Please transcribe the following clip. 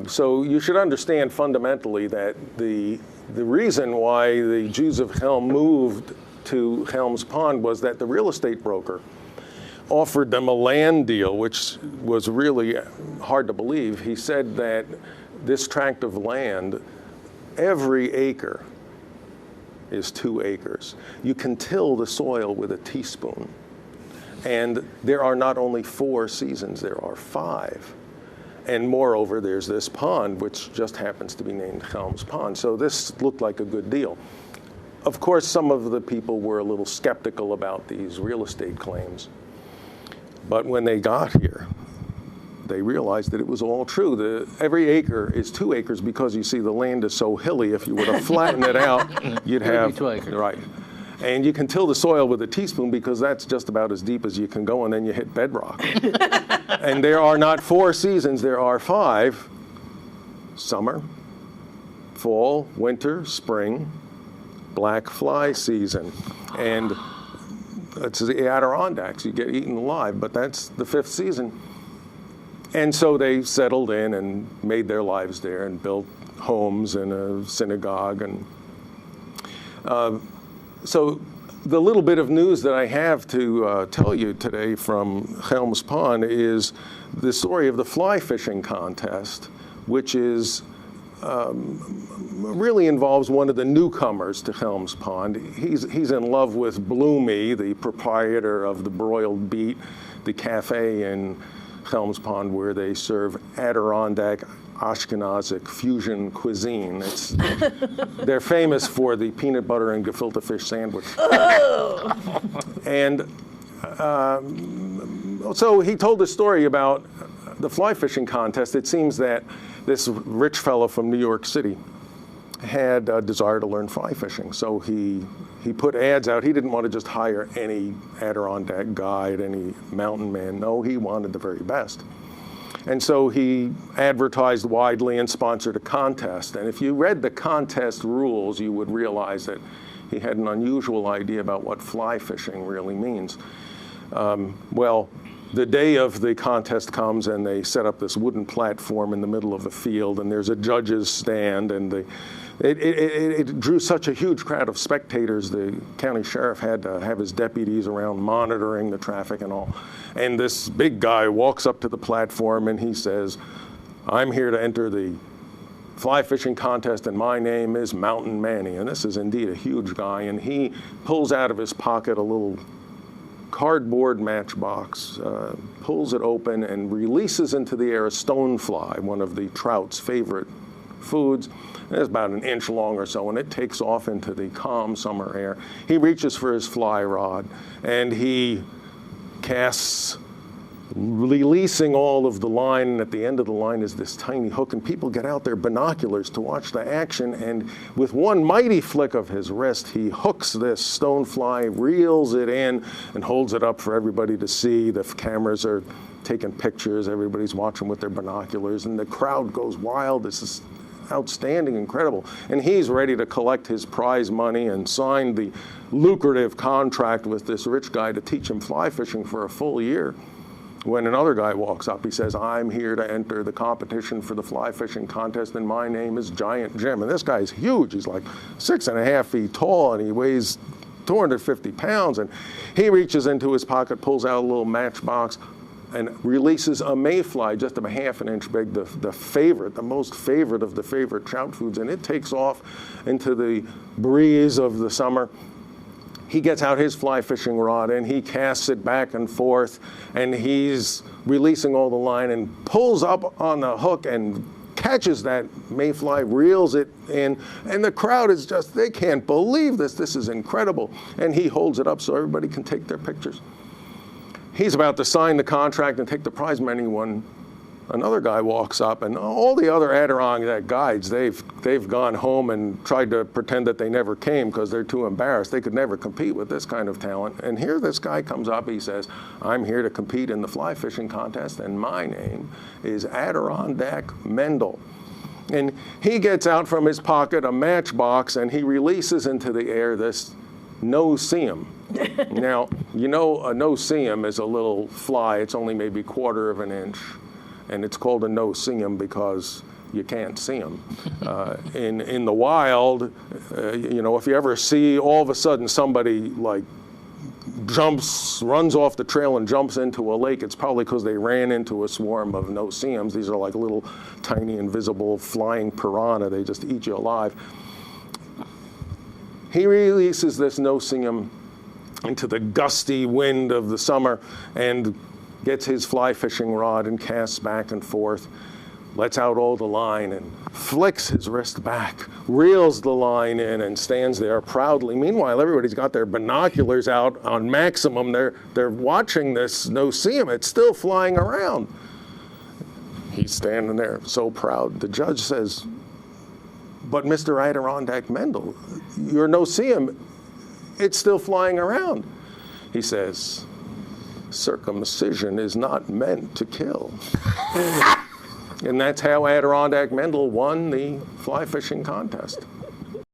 So you should understand fundamentally that the reason why the Jews of Chelm moved to Chelm's Pond was that the real estate broker offered them a land deal, which was really hard to believe. He said that this tract of land, every acre is 2 acres. You can till the soil with a teaspoon. And there are not only 4 seasons, there are 5. And moreover, there's this pond, which just happens to be named Chelm's Pond. So this looked like a good deal. Of course, some of the people were a little skeptical about these real estate claims. But when they got here, they realized that it was all true. Every acre is 2 acres because, you see, the land is so hilly. If you were to flatten it out, you'd have 2 acres. Right. And you can till the soil with a teaspoon because that's just about as deep as you can go, and then you hit bedrock. And there are not 4 seasons, there are 5. Summer, fall, winter, spring, black fly season. And it's the Adirondacks, you get eaten alive, but that's the 5th season. And so they settled in and made their lives there and built homes and a synagogue. And so the little bit of news that I have to tell you today from Chelm's Pond is the story of the fly fishing contest, which is really involves one of the newcomers to Chelm's Pond. He's in love with Bloomy, the proprietor of the Broiled Beet, the cafe in Chelm's Pond where they serve Adirondack Ashkenazic fusion cuisine. They're famous for the peanut butter and gefilte fish sandwich. Oh. And so he told the story about the fly fishing contest. It seems that this rich fellow from New York City had a desire to learn fly fishing. So he put ads out. He didn't want to just hire any Adirondack guide, any mountain man. No, he wanted the very best. And so he advertised widely and sponsored a contest. And if you read the contest rules, you would realize that he had an unusual idea about what fly fishing really means. Well, the day of the contest comes and they set up this wooden platform in the middle of the field, and there's a judge's stand, and it drew such a huge crowd of spectators, the county sheriff had to have his deputies around monitoring the traffic and all. And this big guy walks up to the platform and he says, "I'm here to enter the fly fishing contest and my name is Mountain Manny." And this is indeed a huge guy, and he pulls out of his pocket a little cardboard matchbox, pulls it open and releases into the air a stonefly, one of the trout's favorite foods. It's about an inch long or so, and it takes off into the calm summer air. He reaches for his fly rod, and he casts, releasing all of the line, and at the end of the line is this tiny hook, and people get out their binoculars to watch the action, and with one mighty flick of his wrist, he hooks this stonefly, reels it in, and holds it up for everybody to see. The cameras are taking pictures, everybody's watching with their binoculars, and the crowd goes wild. This is outstanding, incredible. And he's ready to collect his prize money and sign the lucrative contract with this rich guy to teach him fly fishing for a full year. When another guy walks up, he says, "I'm here to enter the competition for the fly fishing contest, and my name is Giant Jim." And this guy's huge. He's like 6.5 feet tall, and he weighs 250 pounds. And he reaches into his pocket, pulls out a little matchbox, and releases a mayfly just about 1/2 an inch big, the favorite, the most favorite of the favorite trout foods. And it takes off into the breeze of the summer. He gets out his fly fishing rod and he casts it back and forth, and he's releasing all the line and pulls up on the hook and catches that mayfly, reels it in, and the crowd is just, they can't believe this. This is incredible. And he holds it up so everybody can take their pictures. He's about to sign the contract and take the prize money when another guy walks up, and all the other Adirondack guides, they've gone home and tried to pretend that they never came because they're too embarrassed. They could never compete with this kind of talent. And here this guy comes up, he says, "I'm here to compete in the fly fishing contest, and my name is Adirondack Mendel." And he gets out from his pocket a matchbox and he releases into the air this no-see-um. Now, you know, a no-see-um is a little fly. It's only maybe 1/4 of an inch. and it's called a no-see-em because you can't see them. In the wild, you know, if you ever see all of a sudden somebody like runs off the trail and jumps into a lake, it's probably because they ran into a swarm of no-see-ems. These are like little tiny invisible flying piranha. They just eat you alive. He releases this no-see-em into the gusty wind of the summer and gets his fly fishing rod and casts back and forth, lets out all the line and flicks his wrist back, reels the line in and stands there proudly. Meanwhile, everybody's got their binoculars out on maximum. They're watching this no-see-em. It's still flying around. He's standing there so proud. The judge says, "But Mr. Adirondack Mendel, your no-see-em, it's still flying around." He says, "Circumcision is not meant to kill." And that's how Adirondack Mendel won the fly fishing contest.